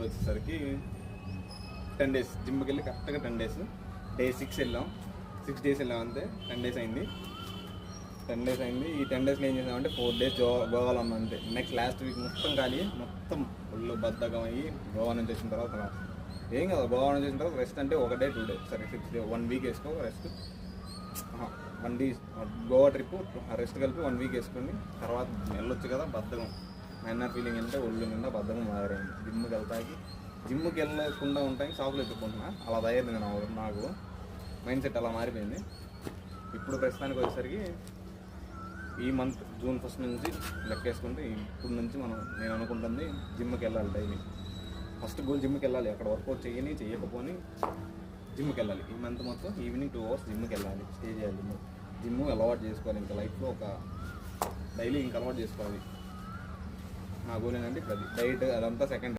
వచ్చేసరికి 10 days జిమ్కి వెళ్ళి కరెక్ట్గా 10 days. డే 6 వెళ్ళాం, 6 days వెళ్ళాం అంతే. 10 days అయింది. ఈ 10 daysలో ఏం చేసామంటే 4 days గోవాలో ఉన్నాం అంతే. నెక్స్ట్ లాస్ట్ వీక్ మొత్తం ఖాళీ, మొత్తం ఒళ్ళు బద్ధకం అయ్యి గోవా నుంచి వచ్చిన తర్వాత ఏం కదా, గోవా నుంచి వచ్చిన తర్వాత రెస్ట్ అంటే 1 day 2 days, సరే 6 days 1 week వేసుకో rest. 1 week Goa trip rest కలిపి 1 week వేసుకొని తర్వాత వెళ్ళొచ్చు కదా. బద్ధకం మైనర్ ఫీలింగ్ అంటే ఒళ్ళు నిండా బద్ధకం మారింది. జిమ్కి వెళ్ళకుండా ఉంటాయి, షాపులు ఎత్తుకుంటున్నా, అలా తయారైంది నాకు మైండ్ సెట్ అలా మారిపోయింది. ఇప్పుడు ప్రస్తుతానికి వచ్చేసరికి ఈ మంత్ June 1st నుంచి లెక్కేసుకుంటే ఇప్పుడు నుంచి నేను అనుకుంటుంది జిమ్కి వెళ్ళాలి. డైలీ ఫస్ట్ గోల్ జిమ్కి వెళ్ళాలి. అక్కడ వర్కౌట్ చేయకపోని జిమ్కి వెళ్ళాలి. ఈ మంత్ మొత్తం ఈవినింగ్ 2 hours జిమ్కి వెళ్ళాలి, స్టే చేయాలి. జిమ్ అలవాటు చేసుకోవాలి, ఇంకా లైఫ్లో ఒక డైలీ ఇంకా అలవాటు చేసుకోవాలి. నా గోల్ ఏంటంటే ఇప్పుడు అది డైట్ అదంతా సెకండ్.